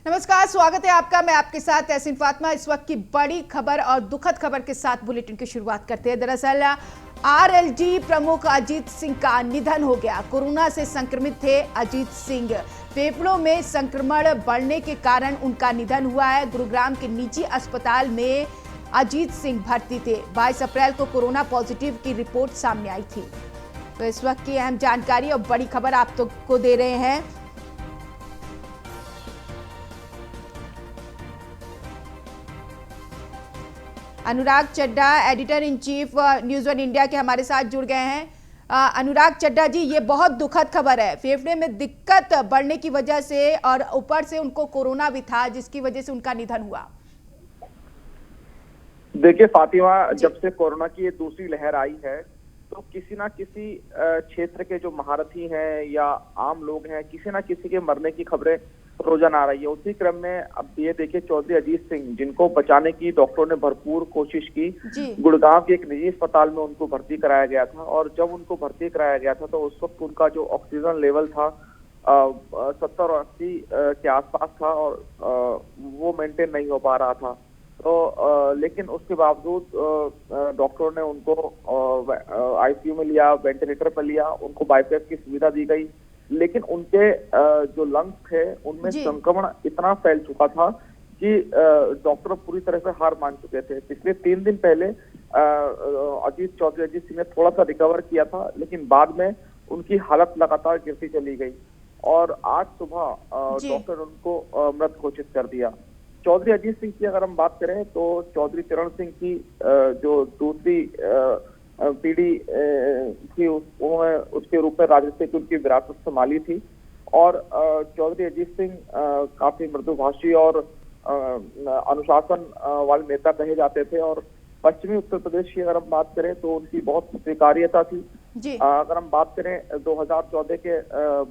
नमस्कार, स्वागत है आपका। मैं आपके साथ तहसीन फातिमा। इस वक्त की बड़ी खबर और दुखद खबर के साथ बुलेटिन की शुरुआत करते हैं। दरअसल आरएलडी प्रमुख अजीत सिंह का निधन हो गया। कोरोना से संक्रमित थे अजीत सिंह। फेफड़ों में संक्रमण बढ़ने के कारण उनका निधन हुआ है। गुरुग्राम के निजी अस्पताल में अजीत सिंह भर्ती थे। 22 अप्रैल को कोरोना पॉजिटिव की रिपोर्ट सामने आई थी। तो इस वक्त की अहम जानकारी और बड़ी खबर आप तो को दे रहे हैं। Anurag Chadha, editor in chief News One India के हमारे साथ जुड़ गए हैं। अनुराग चड्ढा जी, ये बहुत दुखद खबर है। फेफड़े में दिक्कत बढ़ने की वजह से और ऊपर से उनको कोरोना भी था, जिसकी वजह से उनका निधन हुआ। देखिए फातिमा, जब से कोरोना की ये दूसरी लहर आई है तो किसी ना किसी क्षेत्र के जो महारथी हैं या आम लोग हैं, किसी ना किसी के मरने की खबरें रोजाना आ रही है। उसी क्रम में अब ये देखिए, चौधरी अजीत सिंह, जिनको बचाने की डॉक्टरों ने भरपूर कोशिश की, गुड़गांव के एक निजी अस्पताल में उनको भर्ती कराया गया था। और जब उनको भर्ती कराया गया था तो उस वक्त उनका जो ऑक्सीजन लेवल था 70 और 80 के आसपास था और वो मेंटेन नहीं हो पा रहा था। तो लेकिन उसके बावजूद डॉक्टरों ने उनको आईसीयू में लिया, वेंटिलेटर पर लिया, उनको बाईपैस की सुविधा दी गई। लेकिन उनके जो लंग्स थे उनमें संक्रमण इतना फैल चुका था कि डॉक्टर पूरी तरह से हार मान चुके थे। पिछले 3 दिन पहले चौधरी अजीत सिंह ने थोड़ा सा रिकवर किया था, लेकिन बाद में उनकी हालत लगातार गिरती चली गई और आज सुबह डॉक्टर उनको मृत घोषित कर दिया। चौधरी अजीत सिंह की अगर हम बात करें तो चौधरी चरण सिंह की जो दूसरी पीढ़ी थी, उन्होंने उसके रूप में राजनीतिक उनकी विरासत संभाली थी। और चौधरी अजीत सिंह काफी मृदुभाषी और अनुशासन वाले नेता कहे जाते थे। और पश्चिमी उत्तर प्रदेश की अगर हम बात करें तो उनकी बहुत स्वीकार्यता थी। अगर हम बात करें 2014 के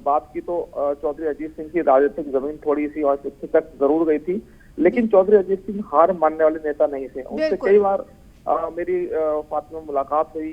बाद की तो चौधरी अजीत सिंह की राजनीतिक जमीन थोड़ी सी अस्थिर तक जरूर गई थी, लेकिन चौधरी अजीत सिंह हार मानने वाले नेता नहीं थे। उनसे कई बार मेरी फातिमा मुलाकात हुई,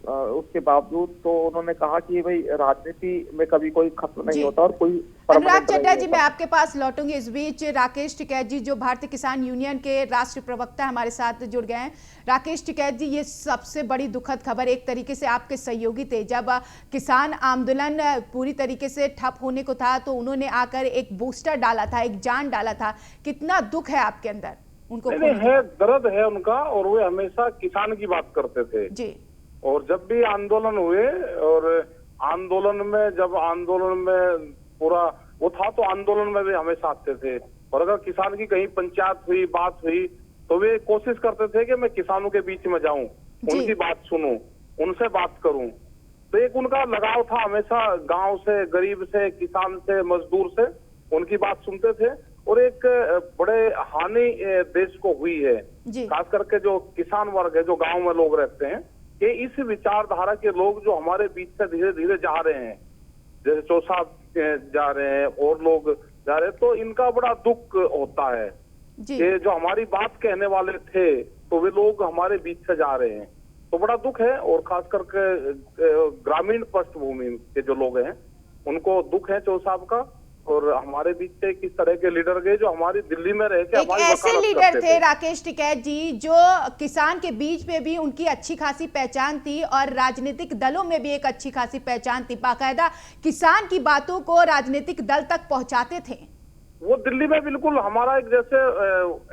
उसके बावजूद तो उन्होंने कहा कि भाई राजनीति में कभी कोई खत्म नहीं होता और कोई। अनुराग चड्ढा जी, मैं आपके पास लौटूंगी। इस बीच राकेश टिकैत जी, जो भारतीय किसान यूनियन के राष्ट्रीय प्रवक्ता हमारे साथ जुड़ गए हैं। राकेश टिकैत जी, ये सबसे बड़ी दुखद खबर, एक तरीके से आपके सहयोगी थे। जब किसान आंदोलन पूरी तरीके से ठप होने को था तो उन्होंने आकर एक बूस्टर डाला था, एक जान डाला था। कितना दुख है आपके अंदर उनको? है, दर्द है उनका, और वे हमेशा किसान की बात करते थे जी। और जब भी आंदोलन हुए और जब आंदोलन में पूरा वो था तो आंदोलन में भी हमेशा आते थे। और अगर किसान की कहीं पंचायत हुई, बात हुई, तो वे कोशिश करते थे कि मैं किसानों के बीच में जाऊं, उनकी बात सुनूं, उनसे बात करूं। तो एक उनका लगाव था, हमेशा गांव से, गरीब से, किसान से, मजदूर से उनकी बात सुनते थे। और एक बड़े हानि देश को हुई है, खास करके जो किसान वर्ग है, जो गांव में लोग रहते हैं, कि इस विचारधारा के लोग जो हमारे बीच से धीरे धीरे जा रहे हैं, जैसे चौसा जा रहे हैं और लोग जा रहे हैं, तो इनका बड़ा दुख होता है कि जो हमारी बात कहने वाले थे तो वे लोग हमारे बीच से जा रहे हैं। तो बड़ा दुख है। और खास करके ग्रामीण पृष्ठभूमि के जो लोग हैं उनको दुख है चौसा का। और हमारे बीच से किस तरह के लीडर गए जो हमारी दिल्ली में रह के हमारी ऐसे लीडर थे राकेश टिकैत जी, जो किसान के बीच में भी उनकी अच्छी खासी पहचान थी और राजनीतिक दलों में भी एक अच्छी खासी पहचान थी। बाकायदा किसान की बातों को राजनीतिक दल तक पहुंचाते थे। वो दिल्ली में बिल्कुल हमारा एक जैसे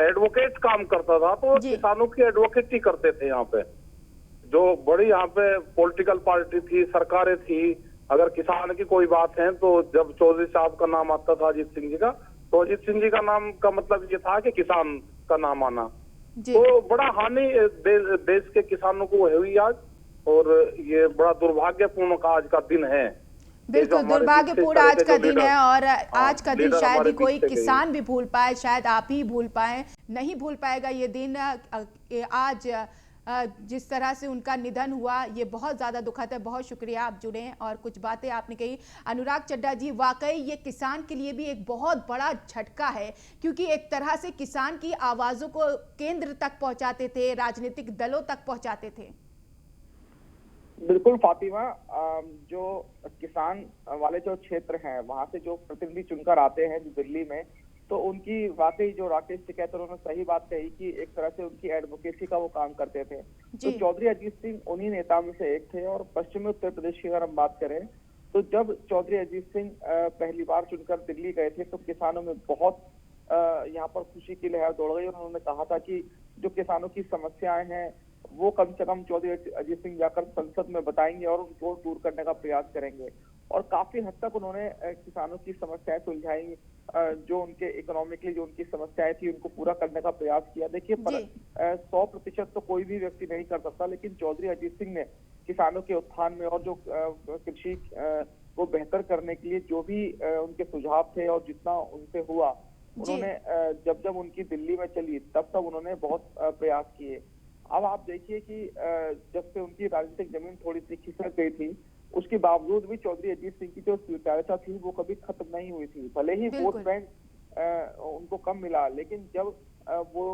एडवोकेट काम करता था, तो किसानों की एडवोकेट ही करते थे। यहाँ पे जो बड़ी यहाँ पे पॉलिटिकल पार्टी थी, सरकारें थी, अगर किसान की कोई बात है तो जब चौधरी साहब का नाम आता था, अजीत सिंह जी का, तो अजीत सिंह जी का नाम का मतलब ये था कि किसान का नाम आना। तो बड़ा हानि देश के किसानों को हुई आज। और ये बड़ा दुर्भाग्यपूर्ण का आज का दिन है। बिल्कुल दुर्भाग्यपूर्ण आज का दिन है। और आज का दिन शायद ही कोई किसान भी भूल पाए, शायद आप ही भूल पाए, नहीं भूल पाएगा ये दिन। आज जिस तरह से उनका निधन हुआ, ये बहुत ज़्यादा दुखद है। बहुत शुक्रिया आप जुड़े और कुछ बातें आपने कही। अनुराग चड्ढा जी, वाकई ये किसान के लिए भी एक बहुत बड़ा झटका है, क्योंकि एक तरह से किसान की आवाज़ों को केंद्र तक पहुंचाते थे, राजनीतिक दलों तक पहुंचाते थे। बिल्कुल फातिमा, जो किसान वाले जो क्षेत्र हैं वहां से जो प्रतिनिधि चुनकर आते हैं जो दिल्ली में, तो उनकी वाकई जो राकेश टिकैत उन्होंने सही बात कही कि एक तरह से उनकी एडवोकेसी का वो काम करते थे। तो जी चौधरी अजीत सिंह उन्हीं नेताओं में से एक थे। और पश्चिमी उत्तर प्रदेश की अगर हम बात करें तो जब चौधरी अजीत सिंह पहली बार चुनकर दिल्ली गए थे तो किसानों में बहुत यहाँ पर खुशी की लहर दौड़ गई और उन्होंने कहा था कि जो किसानों की समस्याएं हैं वो कम से कम चौधरी अजीत सिंह जाकर संसद में बताएंगे और उनको दूर करने का प्रयास करेंगे। और काफी हद तक उन्होंने किसानों की समस्याएं सुलझाई, जो उनके इकोनॉमिकली जो उनकी समस्याएं थी उनको पूरा करने का प्रयास किया। देखिए, जी 100% तो कोई भी व्यक्ति नहीं कर सकता, लेकिन चौधरी अजीत सिंह ने किसानों के उत्थान में और जो कृषि को बेहतर करने के लिए जो भी उनके सुझाव थे और जितना उनसे हुआ, जी उन्होंने जब जब उनकी दिल्ली में चली तब तब उन्होंने बहुत प्रयास किए। अब आप देखिए कि जब से उनकी राजनीतिक जमीन थोड़ी सी खिसक गई थी, उसके बावजूद भी चौधरी अजीत सिंह की जो स्वीकार्यता थी वो कभी खत्म नहीं हुई थी। भले ही वोट बिल्कुल बैंक उनको कम मिला, लेकिन जब वो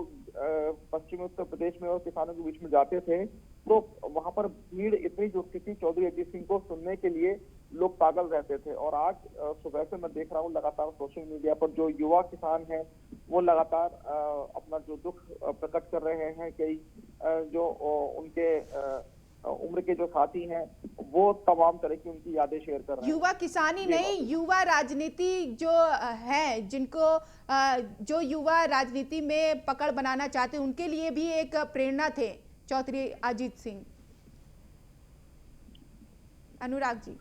पश्चिमी उत्तर प्रदेश में और किसानों के बीच में जाते थे तो वहां पर भीड़ इतनी जुटती थी चौधरी अजीत सिंह को सुनने के लिए, लोग पागल रहते थे। और आज सुबह से मैं देख रहा हूँ लगातार सोशल मीडिया पर जो युवा किसान हैं वो लगातार अपना जो दुख प्रकट कर रहे हैं। कई जो उनके उम्र के जो साथी हैं वो तमाम तरह की उनकी यादें शेयर कर रहे हैं। युवा किसान ही जी नहीं, युवा राजनीति जो है, जिनको जो युवा राजनीति में पकड़ बनाना चाहते हैं उनके लिए भी एक प्रेरणा थे चौधरी अजीत सिंह। अनुराग जी।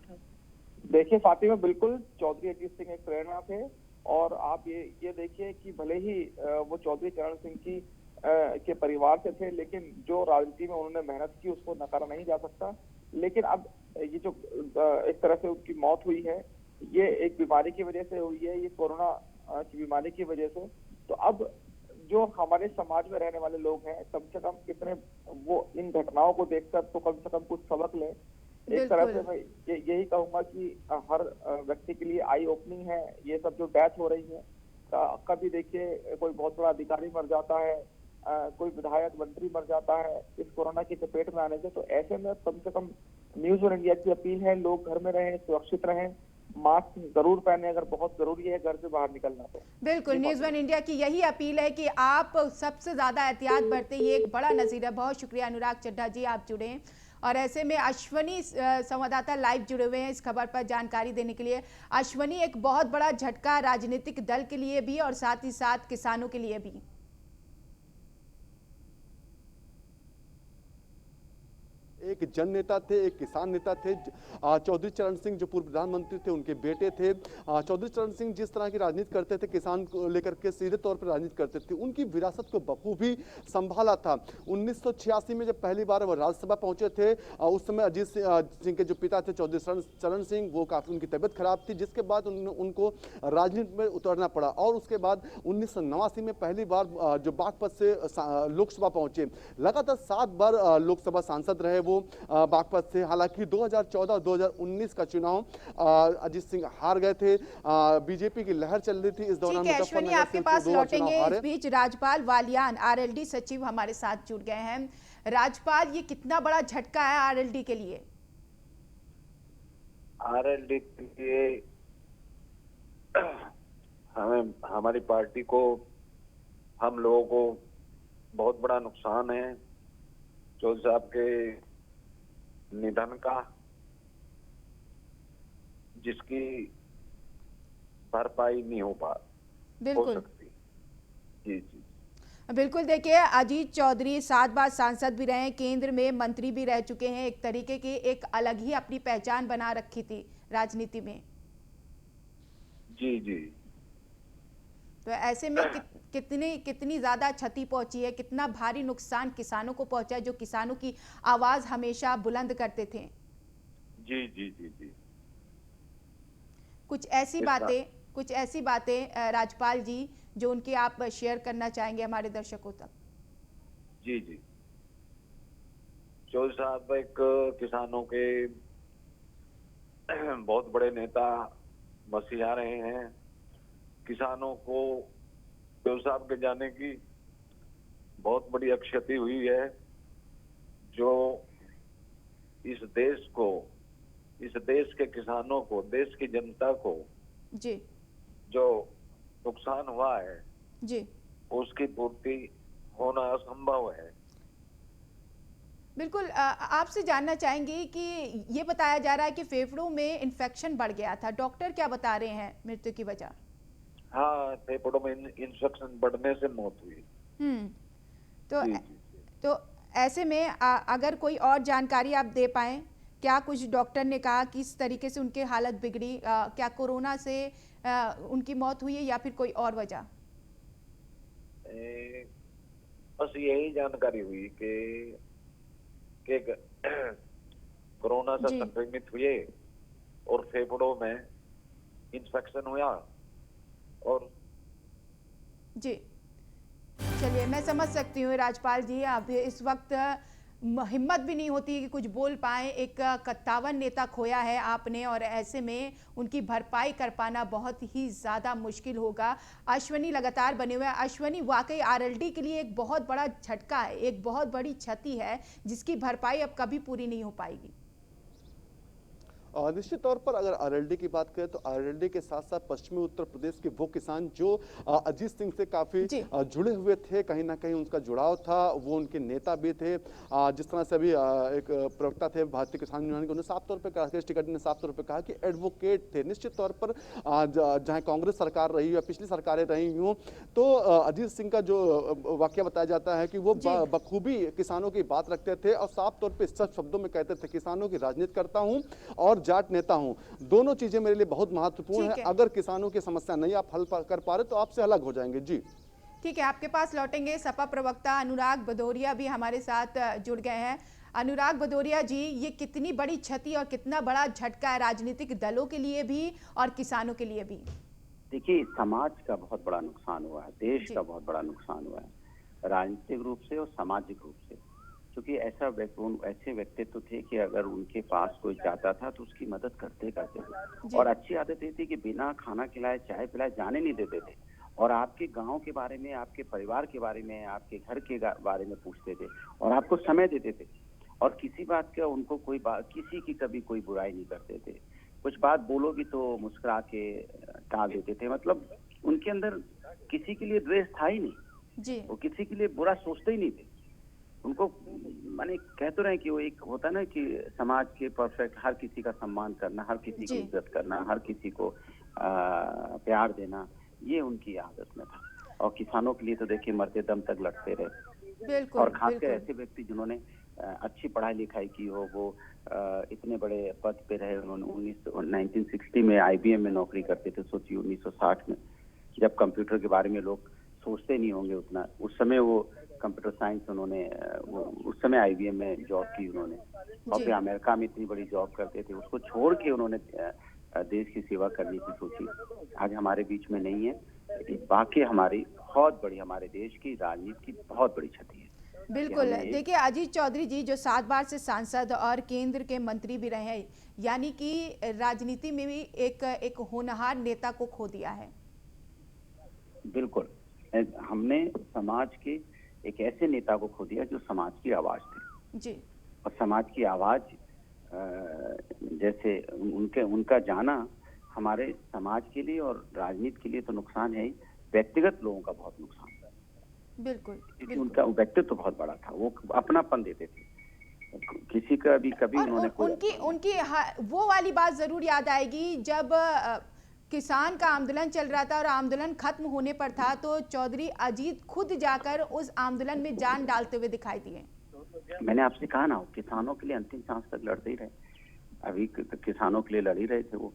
देखिए फातिमा, बिल्कुल चौधरी अजीत सिंह एक प्रेरणा थे। और आप ये देखिए कि भले ही वो चौधरी चरण सिंह की के परिवार से थे, लेकिन जो राजनीति में उन्होंने मेहनत की उसको नकारा नहीं जा सकता। लेकिन अब ये जो एक तरह से उनकी मौत हुई है, ये एक बीमारी की वजह से हुई है, ये कोरोना की बीमारी की वजह से। तो अब जो हमारे समाज में रहने वाले लोग हैं, कम से कम कितने वो इन घटनाओं को देखकर तो कम से कम कुछ सबक लें। एक तरह से मैं यही कहूंगा कि हर व्यक्ति के लिए आई ओपनिंग है ये सब जो डेथ हो रही है। कभी देखिए कोई बहुत बड़ा अधिकारी मर जाता है, कोई विधायक मंत्री मर जाता है इस कोरोना की चपेट में आने से। तो ऐसे में कम से कम न्यूज और इंडिया की अपील है, लोग घर में रहें, सुरक्षित रहें, मास्क जरूर पहने अगर बहुत जरूरी है घर से बाहर निकलना। तो बिल्कुल, न्यूज़ वन इंडिया की यही अपील है कि आप सबसे ज्यादा एहतियात बरतें। ये एक बड़ा नजीर है। बहुत शुक्रिया अनुराग चड्ढा जी, आप जुड़े हैं। और ऐसे में अश्वनी संवाददाता लाइव जुड़े हुए हैं इस खबर पर जानकारी देने के लिए। अश्वनी, एक बहुत बड़ा झटका राजनीतिक दल के लिए भी और साथ ही साथ किसानों के लिए भी। एक जन नेता थे, एक किसान नेता थे। चौधरी चरण सिंह जो पूर्व प्रधानमंत्री थे, उनके बेटे थे। चौधरी चरण सिंह जिस तरह की राजनीति करते थे, किसान को लेकर के सीधे तौर पर राजनीति करते थे, उनकी विरासत को बखूबी संभाला था। 1986 में जब पहली बार वो राज्यसभा पहुंचे थे, उस समय अजीत सिंह के जो पिता थे चौधरी चरण सिंह, वो काफी उनकी तबियत खराब थी, जिसके बाद उनको राजनीति में उतरना पड़ा। और उसके बाद 1989 में पहली बार जो बागपत से लोकसभा पहुंचे। लगातार 7 बार लोकसभा सांसद रहे वो बागपत से। हालांकि 2014 और 2019 का चुनाव अजीत सिंह हार गए थे। बीजेपी की लहर चल रही थी इस दौरान। अश्विनी, आपके पास लौटेंगे। इस बीच राजपाल वालियान, आरएलडी सचिव हमारे साथ जुड़ गए हैं। राजपाल, ये कितना बड़ा झटका है आरएलडी के लिए? आरएलडी के लिए हमारी पार्टी को, हम लोगों को बहुत बड़ा नुकसान है चौधरी साहब के निधन का, जिसकी भरपाई नहीं हो सकती। जी जी बिल्कुल। देखिए, अजीत चौधरी 7 बार सांसद भी रहे, केंद्र में मंत्री भी रह चुके हैं, एक तरीके की एक अलग ही अपनी पहचान बना रखी थी राजनीति में। जी जी। तो ऐसे में कितनी ज्यादा क्षति पहुंची है, कितना भारी नुकसान किसानों को पहुंचा है, जो किसानों की आवाज हमेशा बुलंद करते थे। जी जी जी जी। कुछ ऐसी बातें राजपाल जी जो उनकी आप शेयर करना चाहेंगे हमारे दर्शकों तक? जी जी। चौधरी साहब एक किसानों के बहुत बड़े नेता मसीहा रहे हैं। किसानों को चौधरी साहब के जाने की बहुत बड़ी क्षति हुई है, जो इस देश को, इस देश के किसानों को, देश की जनता को जी जो नुकसान नुकसान हुआ है जी उसकी पूर्ति होना असंभव है। बिल्कुल। आपसे जानना चाहेंगे कि ये बताया जा रहा है कि फेफड़ों में इन्फेक्शन बढ़ गया था, डॉक्टर क्या बता रहे हैं मृत्यु की वजह? हाँ, फेफड़ों में इन्फेक्शन बढ़ने से मौत हुई। तो जी जी। तो ऐसे में अगर कोई और जानकारी आप दे पाएं, क्या कुछ डॉक्टर ने कहा किस तरीके से उनकी हालत बिगड़ी, क्या कोरोना से उनकी मौत हुई है या फिर कोई और वजह? बस यही जानकारी हुई कि कोरोना से जी संक्रमित हुए और फेफड़ों में इन्फेक्शन हुआ और जी। चलिए, मैं समझ सकती हूँ राजपाल जी, अब इस वक्त हिम्मत भी नहीं होती कि कुछ बोल पाए। एक कद्दावर नेता खोया है आपने और ऐसे में उनकी भरपाई कर पाना बहुत ही ज़्यादा मुश्किल होगा। अश्वनी लगातार बने हुए हैं। अश्वनी, वाकई आरएलडी के लिए एक बहुत बड़ा झटका है, एक बहुत बड़ी क्षति है जिसकी भरपाई अब कभी पूरी नहीं हो पाएगी। निश्चित तौर पर अगर आरएलडी की बात करें तो आरएलडी के साथ साथ पश्चिमी उत्तर प्रदेश के वो किसान जो अजीत सिंह से काफी जुड़े हुए थे, कहीं ना कहीं उनका जुड़ाव था, वो उनके नेता भी थे। जिस तरह से अभी एक प्रवक्ता थे भारतीय किसान यूनियन के, उन्होंने साफ तौर पर राकेश टिकैत ने साफ तौर पर कहा कि एडवोकेट थे। निश्चित तौर पर चाहे कांग्रेस सरकार रही या पिछली सरकारें रही हों, तो अजीत सिंह का जो वाक्य बताया जाता है कि वो बखूबी किसानों की बात रखते थे और साफ तौर पर सच शब्दों में कहते थे, किसानों की राजनीति करता हूं और जाट नेता हूं, दोनों चीजें मेरे लिए बहुत महत्वपूर्ण है। अगर किसानों की समस्या नहीं आप हल कर पा रहे तो आपसे अलग हो जाएंगे। जी ठीक है, आपके पास लौटेंगे। सपा प्रवक्ता अनुराग भदौरिया भी हमारे साथ जुड़ गए हैं। अनुराग भदौरिया जी, ये कितनी बड़ी क्षति और कितना बड़ा झटका है राजनीतिक दलों के लिए भी और किसानों के लिए भी? देखिए, समाज का बहुत बड़ा नुकसान हुआ है, देश का बहुत बड़ा नुकसान हुआ है, राजनीतिक रूप से और सामाजिक रूप से। क्योंकि ऐसे व्यक्तित्व थे कि अगर उनके पास कोई जाता था तो उसकी मदद करते थे। और अच्छी आदत ये थी कि बिना खाना खिलाए चाय पिलाए जाने नहीं देते थे और आपके गांव के बारे में, आपके परिवार के बारे में, आपके घर के बारे में पूछते थे और आपको समय देते थे और किसी बात का उनको किसी की कभी कोई बुराई नहीं करते थे। कुछ बात बोलोगी तो मुस्कुरा के टाल देते थे। मतलब उनके अंदर किसी के लिए द्वेष था ही नहीं, वो किसी के लिए बुरा सोचते ही नहीं थे। उनको माने कह तो रहे कि वो एक होता ना कि समाज के परफेक्ट, हर किसी का सम्मान करना, हर किसी को इज्जत करना, हर किसी को प्यार देना, ये उनकी आदत में था। और किसानों के लिए तो देखिए मरते दम तक लड़ते रहे। और खासकर ऐसे व्यक्ति जिन्होंने अच्छी पढ़ाई लिखाई की हो, वो इतने बड़े पद पे रहे। उन्होंने 1960 में IBM में नौकरी करते थे। सोचिए 1960 में, जब कंप्यूटर के बारे में लोग सोचते नहीं होंगे उतना, उस समय वो कंप्यूटर साइंस उन्होंने उस समय IBM में जॉब की उन्होंने, और फिर अमेरिका में इतनी बड़ी जॉब करते थे। उसको छोड़ के उन्होंने देश की सेवा करने की सोची। आज हमारे बीच में नहीं है, लेकिन बाकी हमारी बहुत बड़ी, हमारे देश की राजनीति की बहुत बड़ी क्षति है। बिल्कुल। देखिए अजीत चौधरी जी जो 7 बार से सांसद और केंद्र के मंत्री भी रहे हैं, यानी कि राजनीति में भी एक होनहार नेता को खो दिया है। बिल्कुल, हमने समाज के एक ऐसे नेता को खो दिया जो समाज की आवाज थे जी। और समाज की आवाज जैसे उनका जाना हमारे समाज के लिए और राजनीति के लिए तो नुकसान है ही, व्यक्तिगत लोगों का बहुत नुकसान है। बिल्कुल, क्योंकि उनका व्यक्तित्व तो बहुत बड़ा था, वो अपनापन देते थे, किसी का भी कभी उन्होंने उनकी वो वाली बात जरूर याद आएगी जब किसान का आंदोलन चल रहा था और आंदोलन खत्म होने पर था तो चौधरी अजीत खुद जाकर उस आंदोलन में जान डालते हुए दिखाई दिए। मैंने आपसे कहा ना, किसानों के लिए अंतिम सांस तक लड़ते ही रहे। अभी किसानों के लिए लड़ ही रहे थे वो।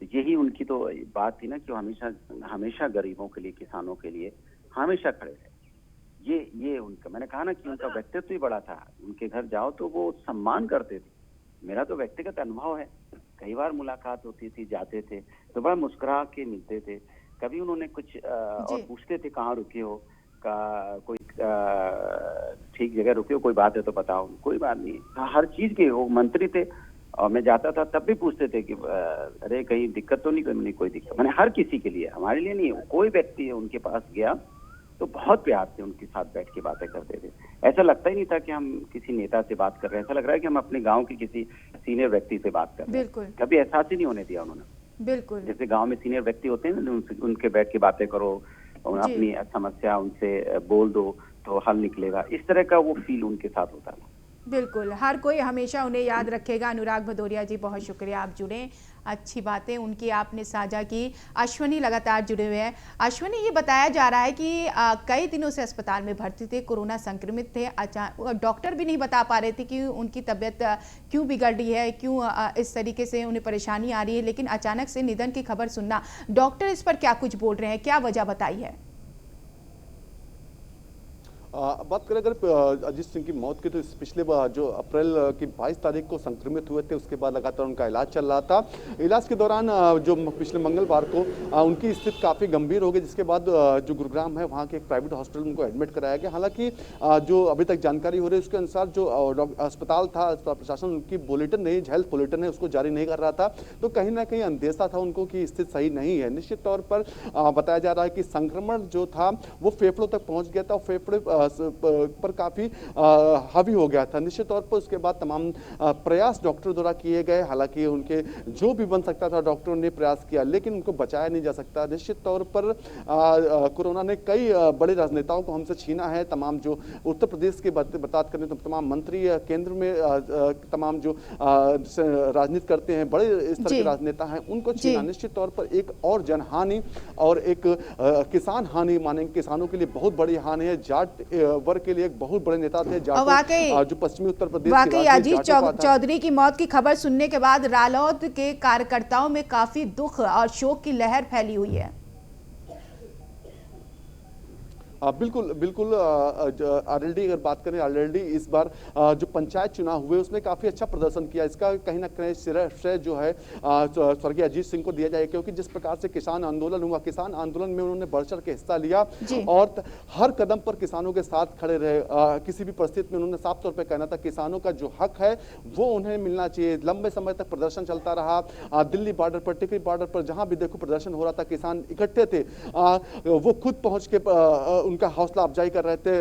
यही उनकी तो बात थी ना कि वो हमेशा गरीबों के लिए, किसानों के लिए हमेशा खड़े रहे। ये उनका, मैंने कहा ना कि उनका व्यक्तित्व ही बड़ा था। उनके घर जाओ तो वो सम्मान करते थे। मेरा तो व्यक्तिगत अनुभव है, कई बार मुलाकात होती थी, जाते थे तो बड़ा मुस्कुरा के मिलते थे। कभी उन्होंने कुछ और पूछते थे कहाँ रुके हो, कोई ठीक जगह रुके हो, कोई बात है तो बताओ, कोई बात नहीं, हर चीज के वो मंत्री थे। और मैं जाता था तब भी पूछते थे कि अरे कहीं दिक्कत तो नहीं, कोई दिक्कत, मैंने हर किसी के लिए, हमारे लिए नहीं। कोई व्यक्ति उनके पास गया तो बहुत प्यार से उनके साथ बैठ के बातें करते थे। ऐसा लगता ही नहीं था कि हम किसी नेता से बात कर रहे हैं, ऐसा लग रहा है कि हम अपने गांव के किसी सीनियर व्यक्ति से बात कर रहे हैं। कभी एहसास ही नहीं होने दिया उन्होंने। बिल्कुल जैसे गांव में सीनियर व्यक्ति होते हैं ना, उनके बैठ के बातें करो और जी। अपनी समस्या उनसे बोल दो तो हल निकलेगा, इस तरह का वो फील उनके साथ होता था। बिल्कुल, हर कोई हमेशा उन्हें याद रखेगा। अनुराग भदौरिया जी, बहुत शुक्रिया, आप जुड़े, अच्छी बातें उनकी आपने साझा की। अश्वनी लगातार जुड़े हुए हैं। अश्वनी, ये बताया जा रहा है कि कई दिनों से अस्पताल में भर्ती थे, कोरोना संक्रमित थे, डॉक्टर भी नहीं बता पा रहे थे कि उनकी तबीयत क्यों बिगड़ रही है, क्यों इस तरीके से उन्हें परेशानी आ रही है, लेकिन अचानक से निधन की खबर सुनना, डॉक्टर इस पर क्या कुछ बोल रहे हैं, क्या वजह बताई है? बात करें अगर अजीत सिंह की मौत की, तो इस पिछले जो अप्रैल की 22 तारीख को संक्रमित हुए थे, उसके बाद लगातार उनका इलाज चल रहा था। इलाज के दौरान जो पिछले मंगलवार को उनकी स्थिति काफ़ी गंभीर हो गई, जिसके बाद जो गुरुग्राम है वहाँ के एक प्राइवेट हॉस्पिटल में उनको एडमिट कराया गया। हालांकि जो अभी तक जानकारी हो रही है उसके अनुसार जो अस्पताल था, अस्पताल प्रशासन उनकी बुलेटिन नहीं, हेल्थ बुलेटिन है, उसको जारी नहीं कर रहा था, तो कहीं ना कहीं अंदेशा था उनको कि स्थिति सही नहीं है। निश्चित तौर पर बताया जा रहा है कि संक्रमण जो था वो फेफड़ों तक पहुँच गया था और फेफड़े पर काफी हावी हो गया था। निश्चित तौर पर उसके बाद तमाम प्रयास डॉक्टर द्वारा किए गए, हालांकि उनके जो भी बन सकता था डॉक्टरों ने प्रयास किया, लेकिन उनको बचाया नहीं जा सकता। निश्चित तौर पर कोरोना ने कई बड़े राजनेताओं को हमसे छीना है। तमाम जो उत्तर प्रदेश की बात करें तो तमाम मंत्री केंद्र में तमाम जो राजनीति करते हैं, बड़े इस तरह के राजनेता हैं, उनको छीना। निश्चित तौर पर एक और जनहानि और एक किसान हानि मानेंगे, किसानों के लिए बहुत बड़ी हानि है। जाट वर्ग के लिए एक बहुत बड़े नेता थे जो पश्चिमी उत्तर प्रदेश वाकई अजीत चौधरी की मौत की खबर सुनने के बाद रालोद के कार्यकर्ताओं में काफी दुख और शोक की लहर फैली हुई है। बिल्कुल बिल्कुल। आरएलडी अगर बात करें, आरएलडी इस बार जो पंचायत चुनाव हुए उसमें काफी अच्छा प्रदर्शन किया। इसका कहीं ना कहीं श्रेय जो है स्वर्गीय अजीत सिंह को दिया जाए, क्योंकि जिस प्रकार से किसान आंदोलन हुआ, किसान आंदोलन में उन्होंने बढ़ चढ़ के हिस्सा लिया और हर कदम पर किसानों के साथ खड़े रहे। किसी भी परिस्थिति में उन्होंने साफ तौर पर कहना था किसानों का जो हक है वो उन्हें मिलना चाहिए। लंबे समय तक प्रदर्शन चलता रहा। दिल्ली बॉर्डर पर, टिकरी बॉर्डर पर, जहां भी देखो प्रदर्शन हो रहा था, किसान इकट्ठे थे। वो खुद पहुंच के उनका हौसला अफजाई कर रहे थे,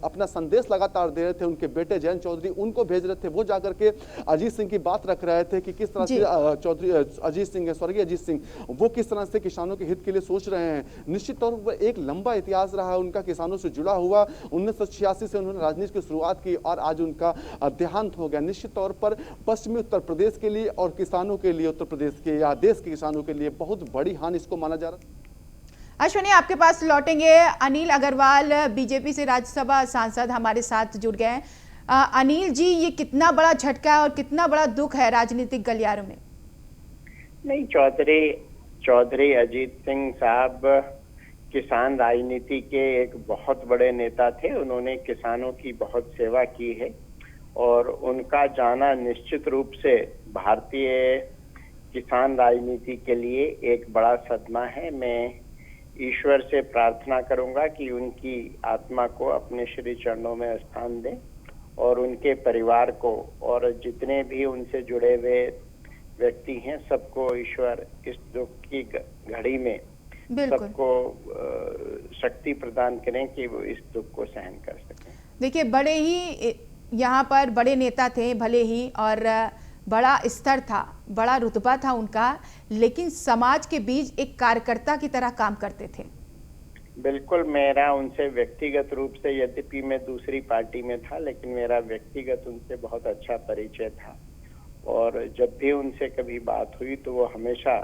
अपना संदेश लगातार दे रहे थे। उनके बेटे जयंत चौधरी उनको भेज रहे थे, वो जाकर के अजीत सिंह की बात रख रहे थे कि किस तरह से चौधरी अजीत सिंह, स्वर्गीय अजीत सिंह, वो किस तरह से किसानों के हित के लिए सोच रहे हैं। निश्चित तौर पर एक लंबा इतिहास रहा है उनका किसानों से जुड़ा हुआ। 1986 से उन्होंने राजनीति की शुरुआत की और आज उनका देहांत हो गया। निश्चित तौर पर पश्चिमी उत्तर प्रदेश के लिए और किसानों के लिए, उत्तर प्रदेश के या देश के किसानों के लिए बहुत बड़ी हानि इसको माना जा रहा है। अश्वनी, आपके पास लौटेंगे। अनिल अग्रवाल बीजेपी से राज्यसभा सांसद हमारे साथ जुड़ गए हैं। अनिल जी, ये कितना बड़ा झटका है और कितना बड़ा दुख है राजनीतिक गलियारों में? नहीं, चौधरी अजीत सिंह साहब किसान राजनीति के एक बहुत बड़े नेता थे। उन्होंने किसानों की बहुत सेवा की है और उनका जाना निश्चित रूप से भारतीय किसान राजनीति के लिए एक बड़ा सदमा है। मैं ईश्वर से प्रार्थना करूंगा कि उनकी आत्मा को अपने श्री चरणों में स्थान दें और उनके परिवार को और जितने भी उनसे जुड़े हुए व्यक्ति हैं सबको ईश्वर इस दुख की घड़ी में सबको शक्ति प्रदान करें कि वो इस दुख को सहन कर सकें। देखिए, बड़े ही यहाँ पर बड़े नेता थे भले ही, और बड़ा स्तर था, बड़ा रुतबा था उनका, लेकिन समाज के बीच एक कार्यकर्ता की तरह काम करते थे। बिल्कुल, मेरा उनसे व्यक्तिगत रूप से, यद्यपि मैं दूसरी पार्टी में था, लेकिन मेरा व्यक्तिगत उनसे बहुत अच्छा परिचय था और जब भी उनसे कभी बात हुई तो वो हमेशा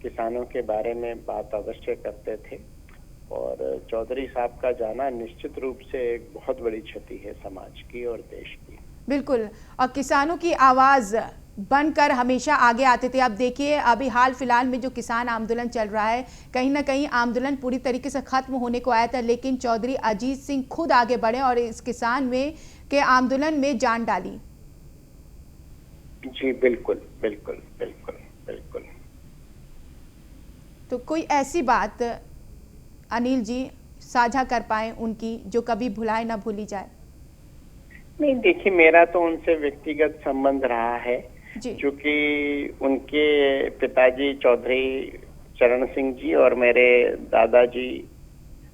किसानों के बारे में बात अवश्य करते थे। और चौधरी साहब का जाना निश्चित रूप से एक बहुत बड़ी क्षति है समाज की और देश की। बिल्कुल, और किसानों की आवाज बनकर हमेशा आगे आते थे। अब देखिए, अभी हाल फिलहाल में जो किसान आंदोलन चल रहा है, कहीं ना कहीं आंदोलन पूरी तरीके से खत्म होने को आया था, लेकिन चौधरी अजीत सिंह खुद आगे बढ़े और इस किसान में के आंदोलन में जान डाली। जी बिल्कुल बिल्कुल बिल्कुल बिल्कुल। तो कोई ऐसी बात अनिल जी साझा कर पाए उनकी जो कभी भुलाए ना भूली जाए? नहीं, देखिए, मेरा तो उनसे व्यक्तिगत संबंध रहा है, क्योंकि उनके पिताजी चौधरी चरण सिंह जी और मेरे दादाजी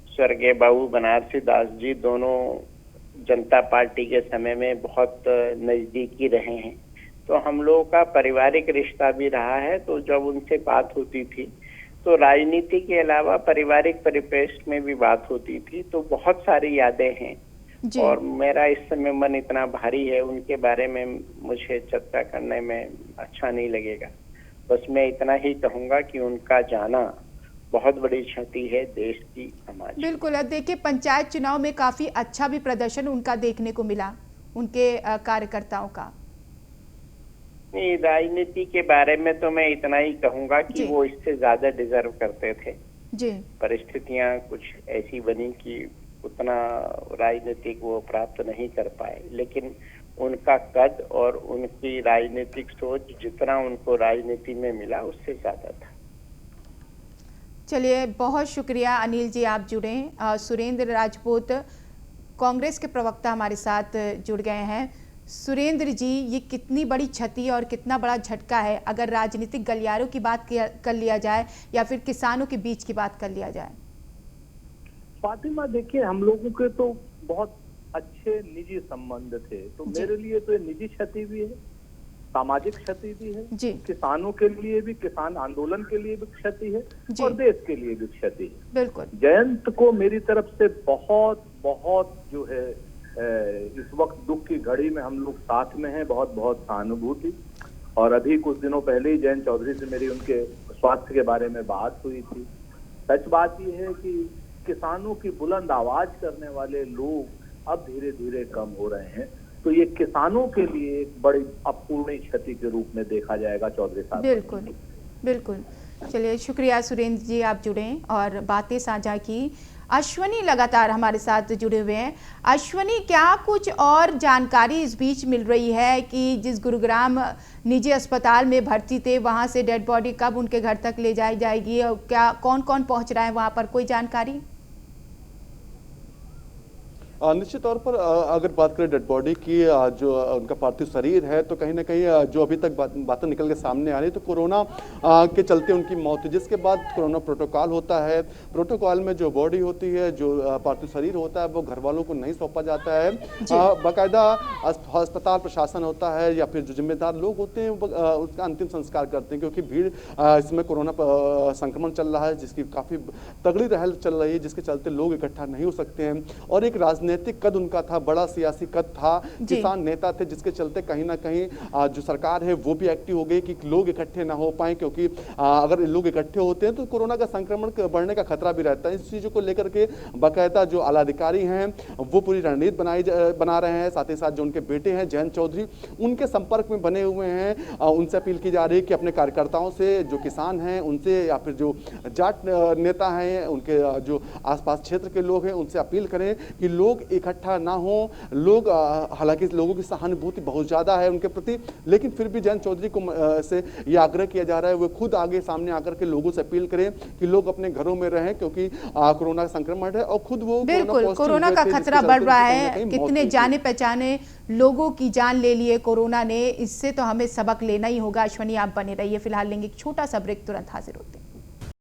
स्वर्गीय बाबू बनारसी दास जी दोनों जनता पार्टी के समय में बहुत नजदीकी रहे हैं। तो हम लोगों का पारिवारिक रिश्ता भी रहा है। तो जब उनसे बात होती थी तो राजनीति के अलावा पारिवारिक परिप्रेक्ष्य में भी बात होती थी। तो बहुत सारी यादें हैं जी। और मेरा इस समय मन इतना भारी है, उनके बारे में मुझे चर्चा करने में अच्छा नहीं लगेगा। बस मैं इतना ही कहूंगा कि उनका जाना बहुत बड़ी क्षति है देश की, समाज की। बिल्कुल। अब देखिए, पंचायत चुनाव में काफी अच्छा भी प्रदर्शन उनका देखने को मिला, उनके कार्यकर्ताओं का। नहीं, राजनीति के बारे में तो मैं इतना ही कहूंगा कि जी। वो इससे ज्यादा डिजर्व करते थे। जी। परिस्थितियां कुछ ऐसी बनी कि उतना राजनीतिक वो प्राप्त नहीं कर पाए, लेकिन उनका कद और उनकी राजनीतिक सोच जितना उनको राजनीति में मिला उससे ज्यादा था। चलिए, बहुत शुक्रिया अनिल जी, आप जुड़े। सुरेंद्र राजपूत कांग्रेस के प्रवक्ता हमारे साथ जुड़ गए हैं। सुरेंद्र जी, ये कितनी बड़ी क्षति और कितना बड़ा झटका है अगर राजनीतिक गलियारों की बात कर लिया जाए या फिर किसानों के बीच की बात कर लिया जाए? फातिमा, देखिए, हम लोगों के तो बहुत अच्छे निजी संबंध थे, तो मेरे लिए तो ये निजी क्षति भी है, सामाजिक क्षति भी है जी। किसानों के लिए भी, किसान आंदोलन के लिए भी क्षति है जी। और देश के लिए भी क्षति है। बिल्कुल। जयंत को मेरी तरफ से बहुत बहुत जो है इस वक्त दुख की घड़ी में हम लोग साथ में हैं, बहुत बहुत सहानुभूति। और अभी कुछ दिनों पहले ही जयंत चौधरी से मेरी उनके स्वास्थ्य के बारे में बात हुई थी। सच बात यह है कि किसानों की बुलंद आवाज करने वाले लोग अब धीरे धीरे कम हो रहे हैं, तो ये किसानों के लिए एक बड़ी अपूर्णीय क्षति के रूप में देखा जाएगा चौधरी साहब। बिल्कुल बिल्कुल। चलिए, शुक्रिया सुरेंद्र जी, आप जुड़े और बातें साझा की। अश्वनी लगातार हमारे साथ जुड़े हुए हैं। अश्वनी, क्या कुछ और जानकारी इस बीच मिल रही है कि जिस गुरुग्राम निजी अस्पताल में भर्ती थे वहां से डेड बॉडी कब उनके घर तक ले जाई जाएगी और क्या कौन कौन पहुंच रहा है वहां पर, कोई जानकारी? निश्चित तौर पर अगर बात करें डेड बॉडी की, जो उनका पार्थिव शरीर है, तो कहीं ना कहीं जो अभी तक बातें निकल के सामने आ रही तो कोरोना के चलते उनकी मौत हुई, जिसके बाद कोरोना प्रोटोकॉल होता है। प्रोटोकॉल में जो बॉडी होती है, जो पार्थिव शरीर होता है, वो घर वालों को नहीं सौंपा जाता है। बाकायदा अस्पताल प्रशासन होता है या फिर जो जिम्मेदार लोग होते हैं उसका अंतिम संस्कार करते हैं, क्योंकि भीड़ इसमें कोरोना संक्रमण चल रहा है, जिसकी काफ़ी तगड़ी रहल चल रही है, जिसके चलते लोग इकट्ठा नहीं हो सकते हैं। और एक राजनीतिक कद उनका था, बड़ा सियासी कद था, किसान नेता थे, जिसके चलते कहीं ना कहीं जो सरकार है वो भी एक्टिव हो गई कि लोग इकट्ठे ना हो पाए, क्योंकि अगर लोग इकट्ठे होते हैं तो कोरोना का संक्रमण बढ़ने का खतरा भी रहता है। इस चीज़ों को लेकर के बाकायदा जो आला अधिकारी हैं वो पूरी रणनीति बना रहे हैं। साथ ही साथ जो उनके बेटे हैं जयंत चौधरी, उनके संपर्क में बने हुए हैं। उनसे अपील की जा रही है कि अपने कार्यकर्ताओं से, जो किसान हैं उनसे या फिर जो जाट नेता हैं, उनके जो आसपास क्षेत्र के लोग हैं, उनसे अपील करें कि लोग इकट्ठा ना हो। लोग हालांकि लोगों की सहानुभूति बहुत ज्यादा है उनके प्रति, लेकिन फिर भी जयंत चौधरी को से यह आग्रह किया जा रहा है वो खुद आगे सामने आकर के लोगों से अपील करें कि लोग अपने घरों में रहें, क्योंकि कोरोना संक्रमण है और खुद वो बिल्कुल कोरोना का खतरा बढ़ रहा है। कितने जाने पहचाने लोगों की जान ले लिए कोरोना ने, इससे तो हमें सबक लेना ही होगा। अश्वनी, आप बने रहिए, फिलहाल लेंगे एक छोटा सा ब्रेक, तुरंत हाजिर होते हैं।